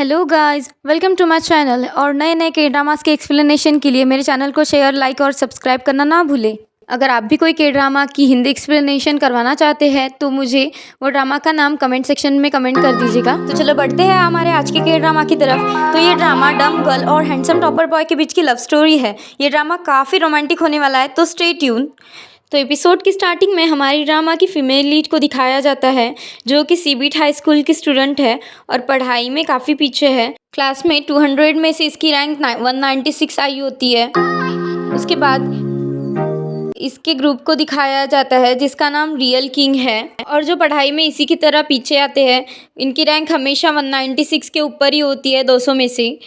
Hello guys, welcome to my channel. और नए नए के ड्रामास के एक्सप्लेनेशन के लिए मेरे चैनल को शेयर, लाइक और सब्सक्राइब करना ना भूलें। अगर आप भी कोई के ड्रामा की हिंदी एक्सप्लेनेशन करवाना चाहते हैं तो मुझे वो ड्रामा का नाम कमेंट सेक्शन में कमेंट कर दीजिएगा। तो चलो बढ़ते हैं हमारे आज के ड्रामा की तरफ। तो ये ड्रामा डम गर्ल और हैंडसम टॉपर बॉय के बीच की लव स्टोरी है। ये ड्रामा काफ़ी रोमांटिक होने वाला है, तो स्टे ट्यून। तो एपिसोड की स्टार्टिंग में हमारी ड्रामा की फीमेल लीड को दिखाया जाता है, जो कि सीबीट हाई स्कूल की स्टूडेंट है और पढ़ाई में काफ़ी पीछे है। क्लास में 200 में से इसकी रैंक 196 आई होती है। उसके बाद इसके ग्रुप को दिखाया जाता है जिसका नाम रियल किंग है, और जो पढ़ाई में इसी की तरह पीछे आते हैं। इनकी रैंक हमेशा 196 के ऊपर ही होती है 200 में से।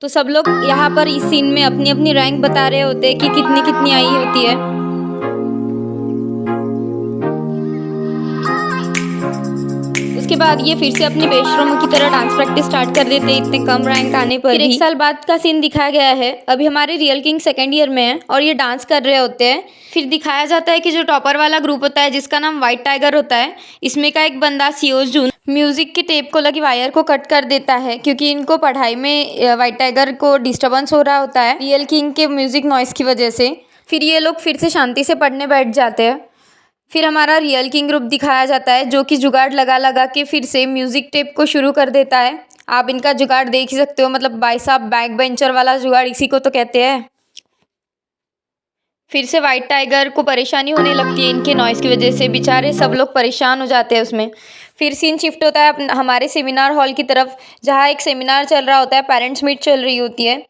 तो सब लोग यहाँ पर इस सीन में अपनी अपनी रैंक बता रहे होते हैं कि कितनी कितनी आई होती है। उसके बाद ये फिर से अपनी बेशरमों की तरह डांस प्रैक्टिस स्टार्ट कर देते हैं, इतने कम रैंक आने पर। फिर एक साल बाद का सीन दिखाया गया है। अभी हमारे रियल किंग सेकेंड ईयर में है और ये डांस कर रहे होते हैं। फिर दिखाया जाता है कि जो टॉपर वाला ग्रुप होता है जिसका नाम व्हाइट टाइगर होता है, इसमें का एक बंदा सियोजून म्यूजिक की टेप को लगी वायर को कट कर देता है, क्योंकि इनको पढ़ाई में व्हाइट टाइगर को डिस्टर्बेंस हो रहा होता है रियल किंग के म्यूजिक नॉइस की वजह से। फिर ये लोग फिर से शांति से पढ़ने बैठ जाते हैं। फिर हमारा रियल किंग ग्रुप दिखाया जाता है, जो कि जुगाड़ लगा लगा के फिर से म्यूज़िक टेप को शुरू कर देता है। आप इनका जुगाड़ देख ही सकते हो, मतलब भाई साहब बैक बेंचर वाला जुगाड़ इसी को तो कहते हैं। फिर से वाइट टाइगर को परेशानी होने लगती है इनके नॉइस की वजह से, बेचारे सब लोग परेशान हो जाते हैं उसमें। फिर सीन शिफ्ट होता है हमारे सेमिनार हॉल की तरफ, जहाँ एक सेमिनार चल रहा होता है, पेरेंट्स मीट चल रही होती है।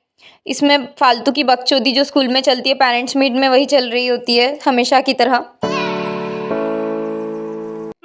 इसमें फालतू की बकचोदी जो स्कूल में चलती है पेरेंट्स मीट में, वही चल रही होती है हमेशा की तरह।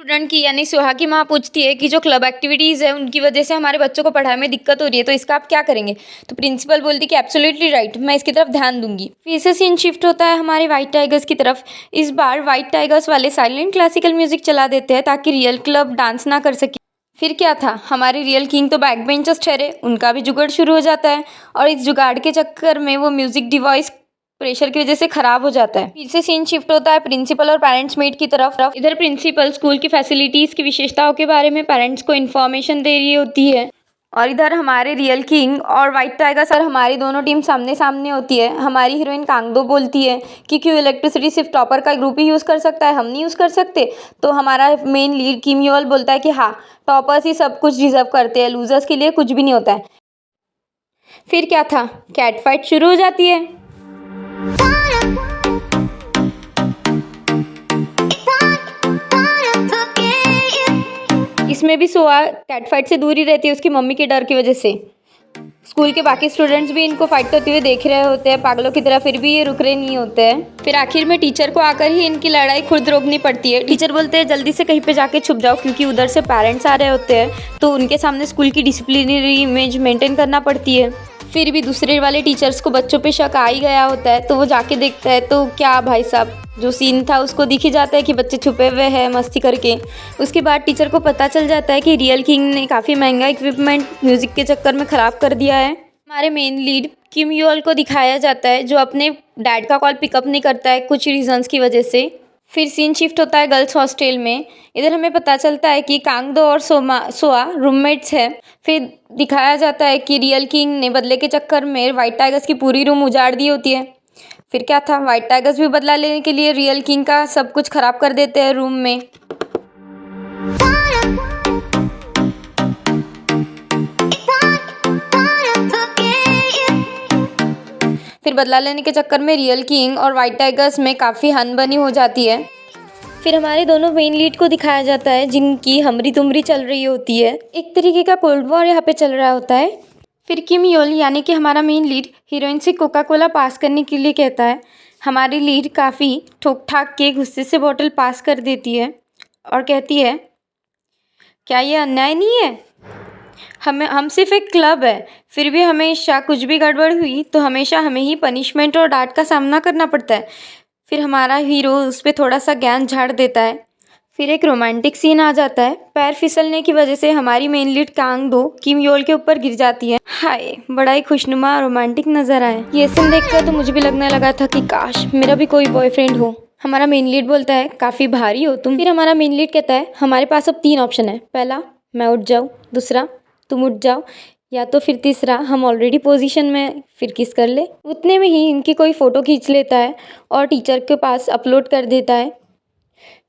स्टूडेंट की यानी सुहा की माँ पूछती है कि जो क्लब एक्टिविटीज़ है उनकी वजह से हमारे बच्चों को पढ़ाई में दिक्कत हो रही है, तो इसका आप क्या करेंगे। तो प्रिंसिपल बोलती कि एब्सोल्युटली राइट, मैं इसकी तरफ ध्यान दूंगी। फिर से सीन शिफ्ट होता है हमारे वाइट टाइगर्स की तरफ। इस बार वाइट टाइगर्स वाले साइलेंट क्लासिकल म्यूजिक चला देते हैं ताकि रियल क्लब डांस ना कर सके। फिर क्या था, हमारे रियल किंग तो बैक बेंचर्स ठहरे, उनका भी जुगाड़ शुरू हो जाता है, और इस जुगाड़ के चक्कर में वो म्यूजिक डिवाइस प्रेशर की वजह से खराब हो जाता है। फिर से सीन शिफ्ट होता है प्रिंसिपल और पेरेंट्स मीट की तरफ। इधर प्रिंसिपल स्कूल की फैसिलिटीज की विशेषताओं के बारे में पेरेंट्स को इन्फॉर्मेशन दे रही होती है, और इधर हमारे रियल किंग और व्हाइट टाइगर सर हमारी दोनों टीम सामने सामने होती है। हमारी हीरोइन कांगदो बोलती है कि क्यों इलेक्ट्रिसिटी सिर्फ टॉपर का ग्रुप ही यूज़ कर सकता है, हम नहीं यूज़ कर सकते। तो हमारा मेन लीड किम योल बोलता है कि हाँ, टॉपर्स ही सब कुछ डिजर्व करते हैं, लूजर्स के लिए कुछ भी नहीं होता है। फिर क्या था, कैट फाइट शुरू हो जाती है। इसमें भी सोआ कैट फाइट से दूर ही रहती है उसकी मम्मी के डर की वजह से। स्कूल के बाकी स्टूडेंट्स भी इनको फाइट करते हुए देख रहे होते हैं पागलों की तरह, फिर भी ये रुक रहे नहीं होते हैं। फिर आखिर में टीचर को आकर ही इनकी लड़ाई खुद रोकनी पड़ती है। टीचर बोलते हैं जल्दी से कहीं पे जाके छुप जाओ, क्योंकि उधर से पेरेंट्स आ रहे होते हैं, तो उनके सामने स्कूल की डिसिप्लिनरी इमेज मेंटेन करना पड़ती है। फिर भी दूसरे वाले टीचर्स को बच्चों पे शक आ ही गया होता है, तो वो जाके देखता है, तो क्या भाई साहब जो सीन था उसको दिख ही जाता है कि बच्चे छुपे हुए हैं मस्ती करके। उसके बाद टीचर को पता चल जाता है कि रियल किंग ने काफ़ी महंगा इक्विपमेंट म्यूज़िक के चक्कर में ख़राब कर दिया है। हमारे मेन लीड किम योल को दिखाया जाता है, जो अपने डैड का कॉल पिकअप नहीं करता है कुछ रीजंस की वजह से। फिर सीन शिफ्ट होता है गर्ल्स हॉस्टल में। इधर हमें पता चलता है कि कांगदो और सोआ रूममेट्स हैं। फिर दिखाया जाता है कि रियल किंग ने बदले के चक्कर में वाइट टाइगर्स की पूरी रूम उजाड़ दी होती है। फिर क्या था, वाइट टाइगर्स भी बदला लेने के लिए रियल किंग का सब कुछ खराब कर देते हैं रूम में। फिर बदला लेने के चक्कर में रियल किंग और वाइट टाइगर्स में काफ़ी अनबनी हो जाती है। फिर हमारे दोनों मेन लीड को दिखाया जाता है जिनकी हमरी तुमरी चल रही होती है, एक तरीके का कोल्ड वॉर यहाँ पे चल रहा होता है। फिर किम योल यानी कि हमारा मेन लीड हीरोइन से कोका कोला पास करने के लिए कहता है। हमारी लीड काफ़ी ठोक ठाक के गुस्से से बोतल पास कर देती है और कहती है, क्या ये अन्याय नहीं है, हम सिर्फ एक क्लब है, फिर भी हमेशा कुछ भी गड़बड़ हुई तो हमेशा हमें ही पनिशमेंट और डांट का सामना करना पड़ता है। फिर हमारा हीरो उस पर थोड़ा सा ज्ञान झाड़ देता है। फिर एक रोमांटिक सीन आ जाता है। पैर फिसलने की वजह से हमारी मेन लीड कांगदो किम योल के ऊपर गिर जाती है। हाय, बड़ा ही खुशनुमा रोमांटिक नजर आए। ये सीन देखकर तो मुझे भी लगने लगा था कि काश मेरा भी कोई बॉयफ्रेंड हो। हमारा मेन लीड बोलता है, काफ़ी भारी हो तुम। फिर हमारा मेन लीड कहता है, हमारे पास अब 3 ऑप्शन है, पहला मैं उठ जाऊँ, दूसरा तुम उठ जाओ, या तो फिर तीसरा, हम ऑलरेडी पोजीशन में, फिर किस कर ले। उतने में ही इनकी कोई फ़ोटो खींच लेता है और टीचर के पास अपलोड कर देता है,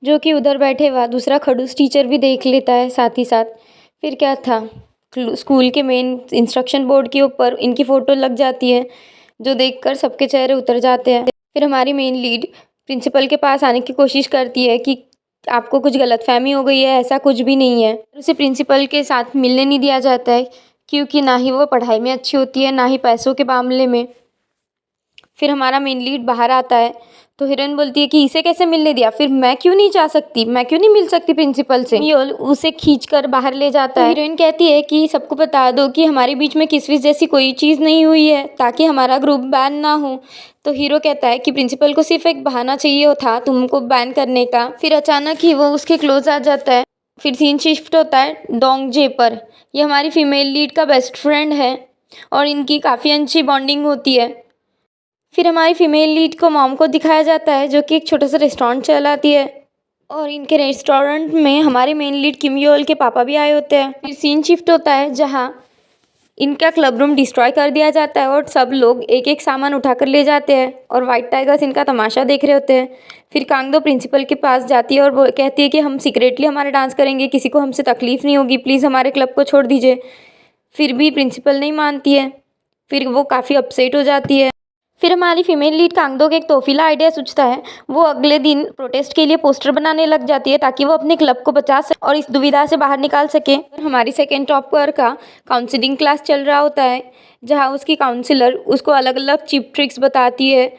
जो कि उधर बैठे हुआ दूसरा खड़ूस टीचर भी देख लेता है साथ ही साथ। फिर क्या था, स्कूल के मेन इंस्ट्रक्शन बोर्ड के ऊपर इनकी फ़ोटो लग जाती है, जो देखकर सबके चेहरे उतर जाते हैं। फिर हमारी मेन लीड प्रिंसिपल के पास आने की कोशिश करती है कि आपको कुछ गलतफहमी हो गई है, ऐसा कुछ भी नहीं है। उसे प्रिंसिपल के साथ मिलने नहीं दिया जाता है, क्योंकि ना ही वो पढ़ाई में अच्छी होती है, ना ही पैसों के मामले में। फिर हमारा मेन लीड बाहर आता है तो हीरोइन बोलती है कि इसे कैसे मिलने दिया, फिर मैं क्यों नहीं जा सकती, मैं क्यों नहीं मिल सकती प्रिंसिपल से। मियोल उसे खींचकर बाहर ले जाता है। हीरोइन कहती है कि सबको बता दो कि हमारे बीच में किसविस जैसी कोई चीज़ नहीं हुई है, ताकि हमारा ग्रुप बैन ना हो। तो हीरो कहता है कि प्रिंसिपल को सिर्फ एक बहाना चाहिए था तुमको बैन करने का। फिर अचानक ही वो उसके क्लोज आ जाता है। फिर सीन शिफ्ट होता है डोंग जे पर। ये हमारी फीमेल लीड का बेस्ट फ्रेंड है और इनकी काफ़ी अच्छी बॉन्डिंग होती है। फिर हमारी फीमेल लीड को मॉम को दिखाया जाता है, जो कि एक छोटा सा रेस्टोरेंट चलाती है, और इनके रेस्टोरेंट में हमारे मेन लीड किम योल के पापा भी आए होते हैं। फिर सीन शिफ्ट होता है जहाँ इनका क्लब रूम डिस्ट्रॉय कर दिया जाता है और सब लोग एक एक सामान उठाकर ले जाते हैं और वाइट टाइगर्स इनका तमाशा देख रहे होते हैं। फिर कांगदो प्रिंसिपल के पास जाती है और वो कहती है कि हम सीक्रेटली हमारे डांस करेंगे, किसी को हमसे तकलीफ़ नहीं होगी, प्लीज़ हमारे क्लब को छोड़ दीजिए। फिर भी प्रिंसिपल नहीं मानती है। फिर वो काफ़ी अपसेट हो जाती है। फिर हमारी फीमेल लीड कांगदो के एक तोफीला आइडिया सोचता है। वो अगले दिन प्रोटेस्ट के लिए पोस्टर बनाने लग जाती है, ताकि वो अपने क्लब को बचा सके और इस दुविधा से बाहर निकाल सके। हमारी सेकेंड टॉपर का काउंसलिंग क्लास चल रहा होता है, जहाँ उसकी काउंसलर उसको अलग अलग चिप ट्रिक्स बताती है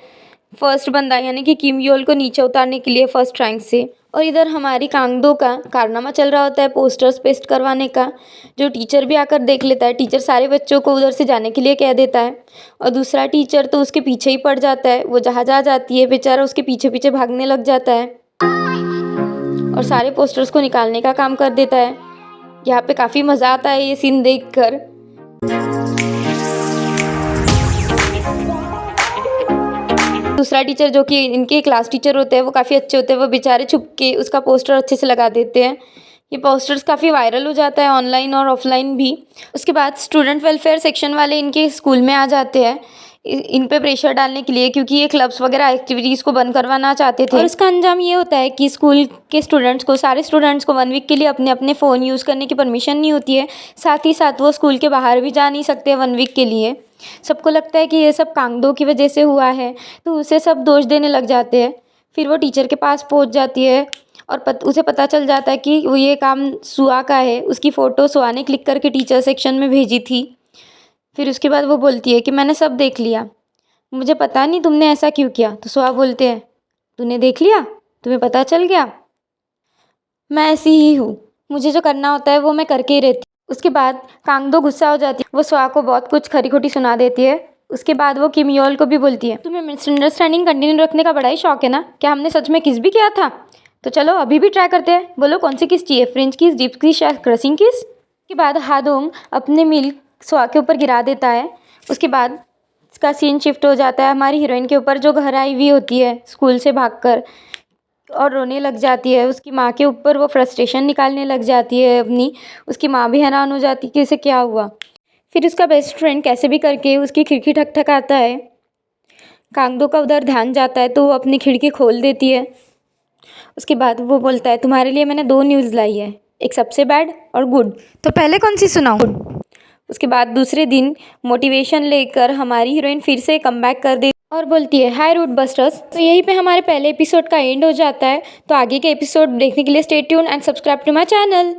फर्स्ट बंदा यानी कि किम योल को नीचे उतारने के लिए फर्स्ट रैंक से। और इधर हमारी कांगदो का कारनामा चल रहा होता है पोस्टर्स पेस्ट करवाने का, जो टीचर भी आकर देख लेता है। टीचर सारे बच्चों को उधर से जाने के लिए कह देता है और दूसरा टीचर तो उसके पीछे ही पड़ जाता है। वो जहाँ जा जाती है बेचारा उसके पीछे पीछे भागने लग जाता है और सारे पोस्टर्स को निकालने का काम कर देता है। यहाँ पे काफ़ी मज़ा आता है ये सीन देख कर। दूसरा टीचर जो कि इनके क्लास टीचर होते हैं वो काफ़ी अच्छे होते हैं, वो बेचारे छुप के उसका पोस्टर अच्छे से लगा देते हैं। ये पोस्टर्स काफ़ी वायरल हो जाता है ऑनलाइन और ऑफलाइन भी। उसके बाद स्टूडेंट वेलफेयर सेक्शन वाले इनके स्कूल में आ जाते हैं इन पे प्रेशर डालने के लिए, क्योंकि ये क्लब्स वगैरह एक्टिविटीज़ को बंद करवाना चाहते थे। और उसका अंजाम ये होता है कि स्कूल के स्टूडेंट्स को, सारे स्टूडेंट्स को 1 वीक के लिए अपने अपने फ़ोन यूज़ करने की परमिशन नहीं होती है। साथ ही साथ वो स्कूल के बाहर भी जा नहीं सकते 1 वीक के लिए। सबको लगता है कि ये सब कांगदो की वजह से हुआ है, तो उसे सब दोष देने लग जाते हैं। फिर वो टीचर के पास पहुंच जाती है और उसे पता चल जाता है कि वो ये काम सुआ का है। उसकी फ़ोटो सुआ ने क्लिक करके टीचर सेक्शन में भेजी थी। फिर उसके बाद वो बोलती है कि मैंने सब देख लिया, मुझे पता नहीं तुमने ऐसा क्यों किया। तो सुआ बोलते हैं तूने देख लिया, तुम्हें पता चल गया, मैं ऐसी ही हूँ, मुझे जो करना होता है वो मैं करके ही रहती। उसके बाद कांगदो गुस्सा हो जाती है, वो सुआ को बहुत कुछ खरी खोटी सुना देती है। उसके बाद वो किम योल को भी बोलती है तुम्हें मिसअंडरस्टैंडिंग कंटिन्यू रखने का बड़ा ही शौक है ना, क्या हमने सच में किस भी किया था? तो चलो अभी भी ट्राई करते हैं, बोलो कौन सी किस चाहिए, फ्रेंच किस, डीप किस या क्रशिंग किस? उसके बाद हादोंग अपने मिल्क सुआ के ऊपर गिरा देता है। उसके बाद इसका सीन शिफ्ट हो जाता है हमारी हीरोइन के ऊपर, जो घर आई हुई होती है स्कूल से भागकर और रोने लग जाती है। उसकी माँ के ऊपर वो फ्रस्ट्रेशन निकालने लग जाती है अपनी। उसकी माँ भी हैरान हो जाती है कि इसे क्या हुआ। फिर उसका बेस्ट फ्रेंड कैसे भी करके उसकी खिड़की ठकठकाता है। कांगदो का उधर ध्यान जाता है तो वो अपनी खिड़की खोल देती है। उसके बाद वो बोलता है तुम्हारे लिए मैंने 2 न्यूज़ लाई है, एक सबसे बैड और गुड, तो पहले कौन सी सुनाऊं? उसके बाद दूसरे दिन मोटिवेशन लेकर हमारी हीरोइन फिर से कमबैक कर देती और बोलती है हाय रूट बस्टर्स। तो यहीं पे हमारे पहले एपिसोड का एंड हो जाता है। तो आगे के एपिसोड देखने के लिए stay tune and subscribe to my channel.